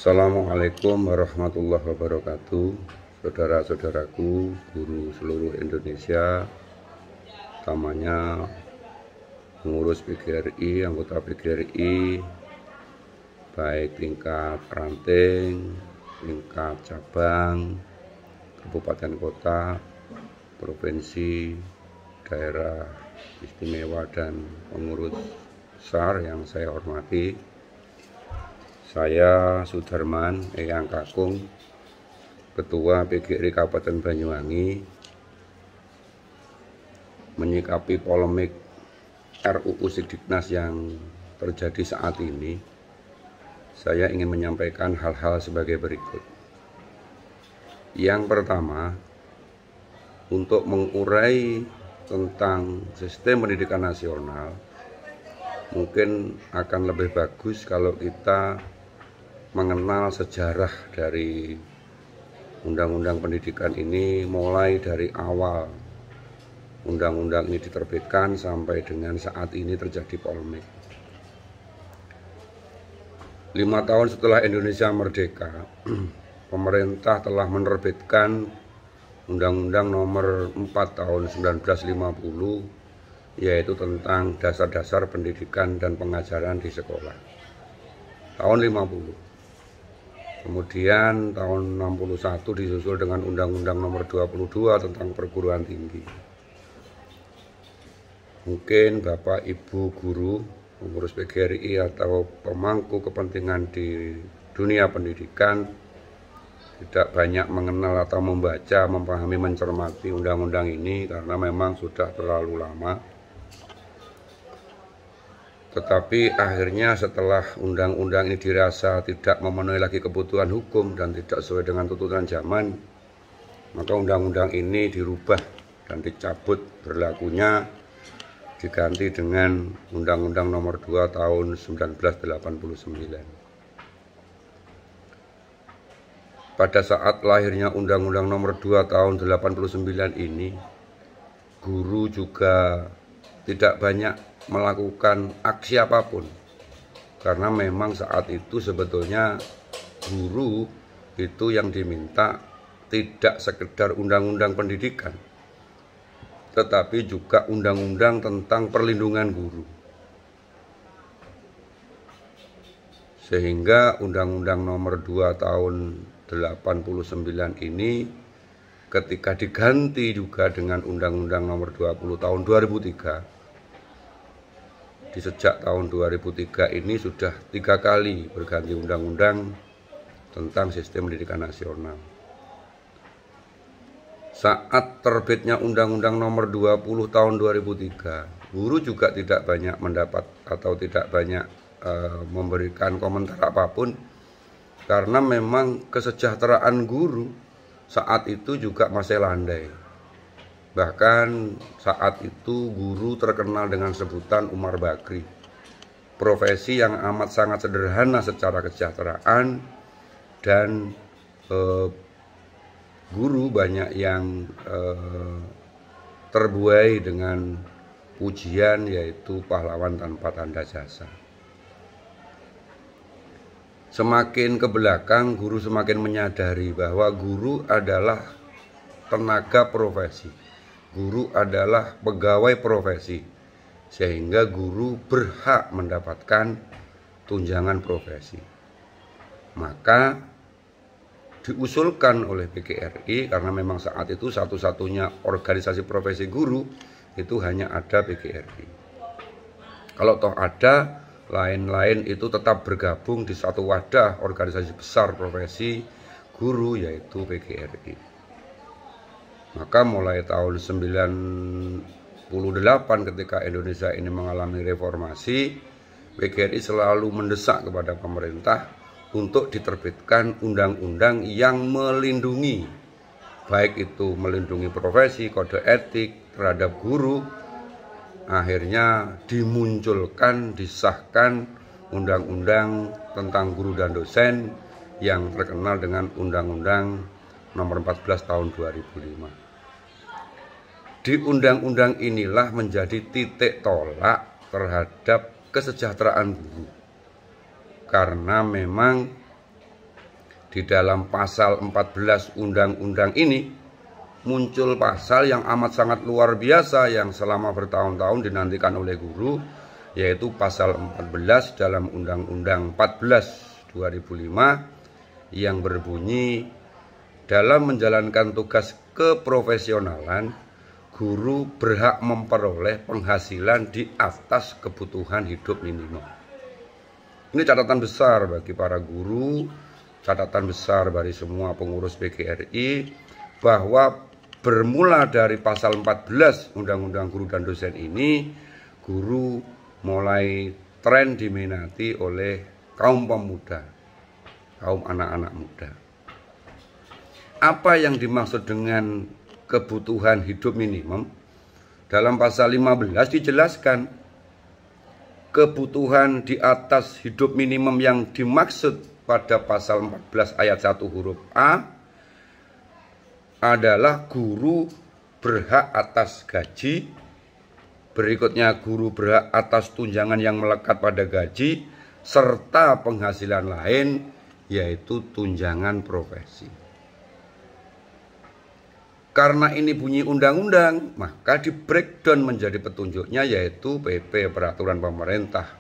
Assalamualaikum warahmatullahi wabarakatuh. Saudara-saudaraku, guru seluruh Indonesia, utamanya pengurus PGRI, anggota PGRI, baik tingkat ranting, tingkat cabang, kabupaten kota, provinsi, daerah istimewa, dan pengurus besar yang saya hormati. Saya Sudarman Eyang Kakung, Ketua PGRI Kabupaten Banyuwangi, menyikapi polemik RUU Sidiknas yang terjadi saat ini. Saya ingin menyampaikan hal-hal sebagai berikut. Yang pertama, untuk mengurai tentang sistem pendidikan nasional, mungkin akan lebih bagus kalau kita mengenal sejarah dari undang-undang pendidikan ini, mulai dari awal undang-undang ini diterbitkan sampai dengan saat ini terjadi polemik. 5 tahun setelah Indonesia merdeka, pemerintah telah menerbitkan Undang-Undang Nomor 4 Tahun 1950, yaitu tentang dasar-dasar pendidikan dan pengajaran di sekolah. Tahun 50. Kemudian tahun 61 disusul dengan Undang-Undang Nomor 22 tentang perguruan tinggi. Mungkin Bapak Ibu guru, pengurus PGRI atau pemangku kepentingan di dunia pendidikan tidak banyak mengenal atau membaca, memahami, mencermati undang-undang ini karena memang sudah terlalu lama. Tetapi akhirnya setelah undang-undang ini dirasa tidak memenuhi lagi kebutuhan hukum dan tidak sesuai dengan tuntutan zaman, maka undang-undang ini dirubah dan dicabut berlakunya, diganti dengan Undang-Undang Nomor 2 Tahun 1989. Pada saat lahirnya Undang-Undang Nomor 2 Tahun 89 ini, guru juga tidak banyak melakukan aksi apapun, karena memang saat itu sebetulnya guru itu yang diminta tidak sekedar undang-undang pendidikan, tetapi juga undang-undang tentang perlindungan guru. Sehingga Undang-Undang Nomor 2 Tahun 89 ini ketika diganti juga dengan Undang-Undang Nomor 20 Tahun 2003, di sejak tahun 2003 ini sudah 3 kali berganti undang-undang tentang sistem pendidikan nasional. Saat terbitnya Undang-Undang Nomor 20 Tahun 2003, guru juga tidak banyak mendapat atau tidak banyak memberikan komentar apapun, karena memang kesejahteraan guru saat itu juga masih landai. Bahkan saat itu guru terkenal dengan sebutan Umar Bakri, profesi yang amat sangat sederhana secara kesejahteraan, dan guru banyak yang terbuai dengan pujian, yaitu pahlawan tanpa tanda jasa. Semakin ke belakang, guru semakin menyadari bahwa guru adalah tenaga profesi, guru adalah pegawai profesi, sehingga guru berhak mendapatkan tunjangan profesi. Maka diusulkan oleh PGRI, karena memang saat itu satu-satunya organisasi profesi guru itu hanya ada PGRI. Kalau toh ada lain-lain, itu tetap bergabung di satu wadah organisasi besar profesi guru, yaitu PGRI. Maka mulai tahun 98 ketika Indonesia ini mengalami reformasi, PGRI selalu mendesak kepada pemerintah untuk diterbitkan undang-undang yang melindungi, baik itu melindungi profesi, kode etik terhadap guru. Akhirnya dimunculkan, disahkan undang-undang tentang guru dan dosen yang terkenal dengan Undang-Undang Nomor 14 Tahun 2005. Di undang-undang inilah menjadi titik tolak terhadap kesejahteraan guru, karena memang di dalam pasal 14 undang-undang ini muncul pasal yang amat sangat luar biasa yang selama bertahun-tahun dinantikan oleh guru, yaitu pasal 14 dalam Undang-Undang 14 2005 yang berbunyi, dalam menjalankan tugas keprofesionalan, guru berhak memperoleh penghasilan di atas kebutuhan hidup minimum. Ini catatan besar bagi para guru, catatan besar bagi semua pengurus PGRI, bahwa bermula dari pasal 14 Undang-Undang Guru dan Dosen ini, guru mulai tren diminati oleh kaum pemuda, kaum anak-anak muda. Apa yang dimaksud dengan kebutuhan hidup minimum? Dalam pasal 15 dijelaskan, kebutuhan di atas hidup minimum yang dimaksud pada pasal 14 ayat 1 huruf A adalah guru berhak atas gaji, berikutnya guru berhak atas tunjangan yang melekat pada gaji, serta penghasilan lain, yaitu tunjangan profesi. Karena ini bunyi undang-undang, maka di breakdown menjadi petunjuknya yaitu PP peraturan pemerintah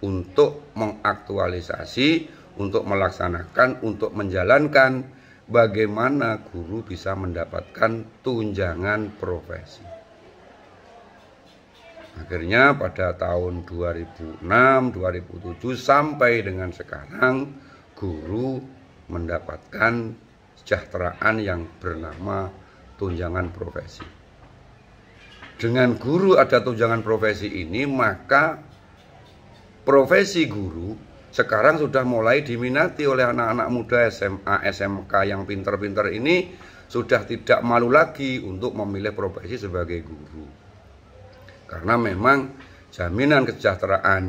untuk mengaktualisasi, untuk melaksanakan, untuk menjalankan bagaimana guru bisa mendapatkan tunjangan profesi. Akhirnya pada tahun 2006, 2007 sampai dengan sekarang, guru mendapatkan kesejahteraan yang bernama tunjangan profesi. Dengan guru ada tunjangan profesi ini, maka profesi guru sekarang sudah mulai diminati oleh anak-anak muda SMA, SMK yang pinter-pinter ini, sudah tidak malu lagi untuk memilih profesi sebagai guru. Karena memang jaminan kesejahteraan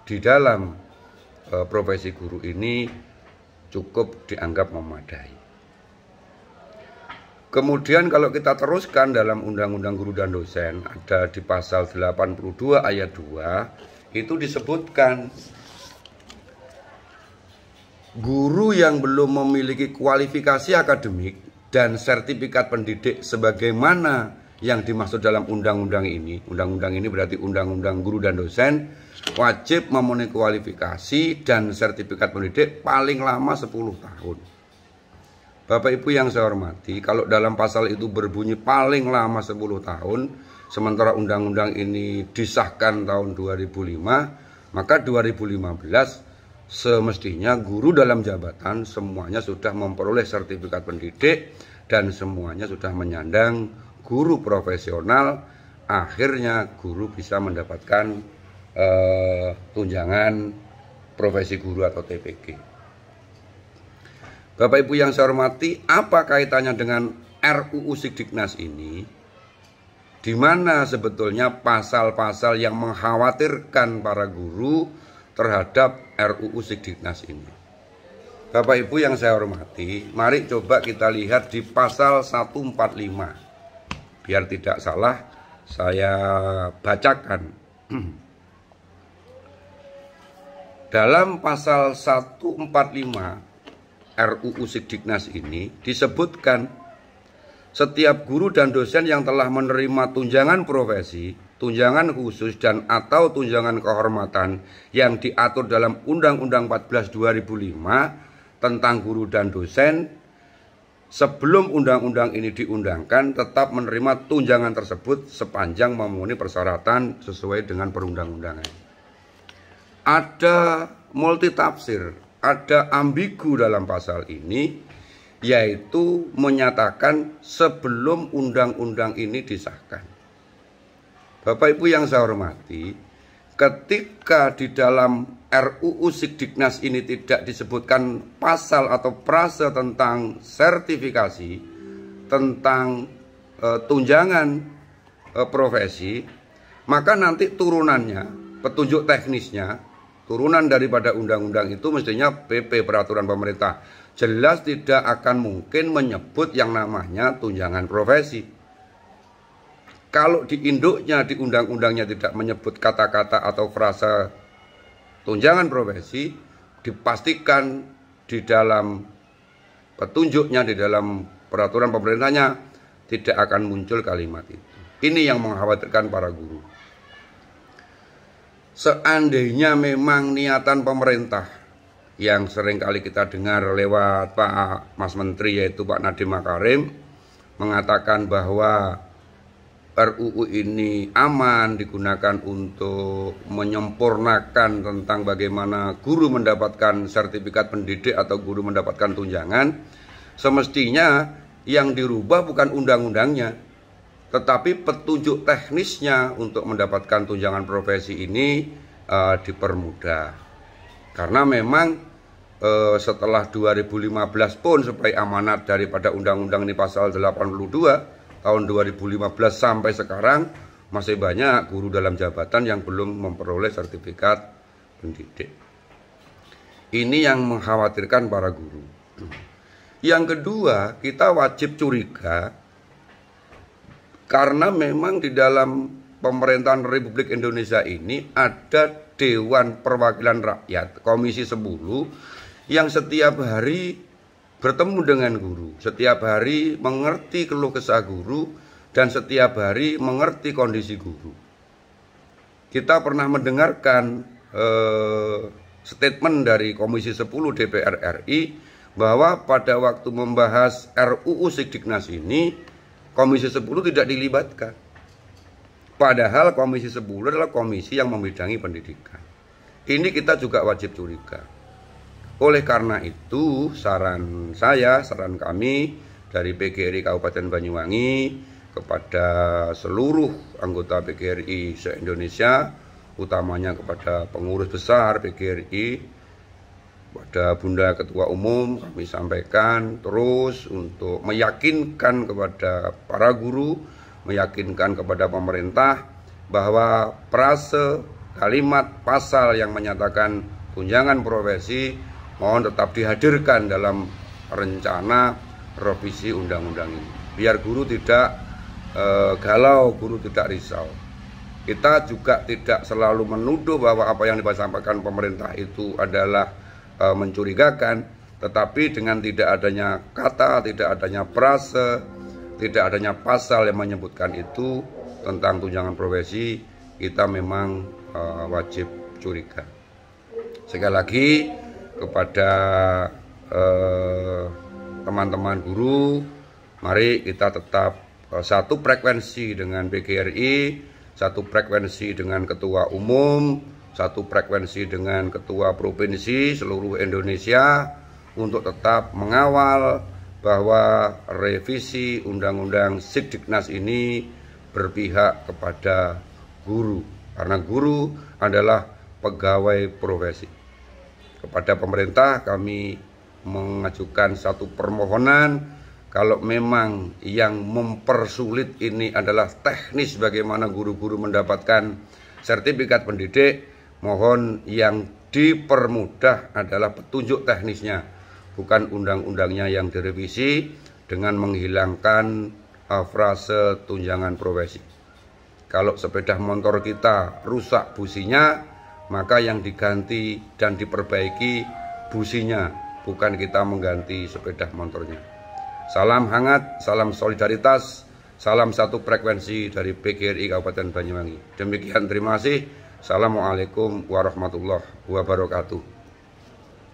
di dalam profesi guru ini cukup dianggap memadai. Kemudian kalau kita teruskan dalam Undang-Undang Guru dan Dosen, ada di pasal 82 ayat 2, itu disebutkan guru yang belum memiliki kualifikasi akademik dan sertifikat pendidik sebagaimana yang dimaksud dalam undang-undang ini. Undang-undang ini berarti Undang-Undang Guru dan Dosen, wajib memenuhi kualifikasi dan sertifikat pendidik paling lama 10 tahun. Bapak Ibu yang saya hormati, kalau dalam pasal itu berbunyi paling lama 10 tahun, sementara undang-undang ini disahkan tahun 2005, maka 2015 semestinya guru dalam jabatan semuanya sudah memperoleh sertifikat pendidik dan semuanya sudah menyandang guru profesional. Akhirnya guru bisa mendapatkan tunjangan profesi guru atau TPG. Bapak Ibu yang saya hormati, apa kaitannya dengan RUU Sikdiknas ini? Di mana sebetulnya pasal-pasal yang mengkhawatirkan para guru terhadap RUU Sikdiknas ini? Bapak Ibu yang saya hormati, mari coba kita lihat di pasal 145. Biar tidak salah, saya bacakan. Dalam pasal 145 RUU Sikdiknas ini disebutkan, setiap guru dan dosen yang telah menerima tunjangan profesi, tunjangan khusus dan atau tunjangan kehormatan yang diatur dalam Undang-Undang 14 2005 tentang guru dan dosen, sebelum undang-undang ini diundangkan tetap menerima tunjangan tersebut sepanjang memenuhi persyaratan sesuai dengan perundang-undangan. Ada multitafsir, ada ambigu dalam pasal ini, yaitu menyatakan sebelum undang-undang ini disahkan. Bapak Ibu yang saya hormati, ketika di dalam RUU Sikdiknas ini tidak disebutkan pasal atau frase tentang sertifikasi, tentang tunjangan profesi, maka nanti turunannya, petunjuk teknisnya, turunan daripada undang-undang itu mestinya PP peraturan pemerintah. Jelas tidak akan mungkin menyebut yang namanya tunjangan profesi. Kalau di induknya, di undang-undangnya tidak menyebut kata-kata atau frasa tunjangan profesi, dipastikan di dalam petunjuknya, di dalam peraturan pemerintahnya tidak akan muncul kalimat itu. Ini yang mengkhawatirkan para guru. Seandainya memang niatan pemerintah yang sering kali kita dengar lewat Pak Mas Menteri, yaitu Pak Nadiem Makarim, mengatakan bahwa RUU ini aman digunakan untuk menyempurnakan tentang bagaimana guru mendapatkan sertifikat pendidik atau guru mendapatkan tunjangan, semestinya yang dirubah bukan undang-undangnya, tetapi petunjuk teknisnya untuk mendapatkan tunjangan profesi ini dipermudah. Karena memang setelah 2015 pun, supaya amanat daripada undang-undang ini pasal 82 tahun 2015 sampai sekarang, masih banyak guru dalam jabatan yang belum memperoleh sertifikat pendidik. Ini yang mengkhawatirkan para guru. Yang kedua, kita wajib curiga karena memang di dalam pemerintahan Republik Indonesia ini ada Dewan Perwakilan Rakyat, Komisi 10, yang setiap hari bertemu dengan guru, setiap hari mengerti keluh kesah guru, dan setiap hari mengerti kondisi guru. Kita pernah mendengarkan statement dari Komisi 10 DPR RI bahwa pada waktu membahas RUU Sidiknas ini, Komisi 10 tidak dilibatkan. Padahal Komisi 10 adalah komisi yang membidangi pendidikan. Ini kita juga wajib curiga. Oleh karena itu, saran kami dari PGRI Kabupaten Banyuwangi kepada seluruh anggota PGRI se-Indonesia, utamanya kepada pengurus besar PGRI, pada Bunda Ketua Umum, kami sampaikan terus untuk meyakinkan kepada para guru, meyakinkan kepada pemerintah bahwa frase, kalimat, pasal yang menyatakan tunjangan profesi mohon tetap dihadirkan dalam rencana revisi undang-undang ini, biar guru tidak galau, guru tidak risau. Kita juga tidak selalu menuduh bahwa apa yang disampaikan pemerintah itu adalah mencurigakan, tetapi dengan tidak adanya kata, tidak adanya frase, tidak adanya pasal yang menyebutkan itu tentang tunjangan profesi, kita memang wajib curiga. Sekali lagi, kepada teman-teman guru, mari kita tetap satu frekuensi dengan PGRI, satu frekuensi dengan Ketua Umum, satu frekuensi dengan Ketua Provinsi seluruh Indonesia, untuk tetap mengawal bahwa revisi Undang-Undang Sidiknas ini berpihak kepada guru, karena guru adalah pegawai profesi. Kepada pemerintah kami mengajukan satu permohonan, kalau memang yang mempersulit ini adalah teknis bagaimana guru-guru mendapatkan sertifikat pendidik, mohon yang dipermudah adalah petunjuk teknisnya, bukan undang-undangnya yang direvisi dengan menghilangkan frase tunjangan profesi. Kalau sepeda motor kita rusak businya, maka yang diganti dan diperbaiki businya, bukan kita mengganti sepeda motornya. Salam hangat, salam solidaritas, salam satu frekuensi dari PGRI Kabupaten Banyuwangi. Demikian, terima kasih. Assalamualaikum warahmatullahi wabarakatuh.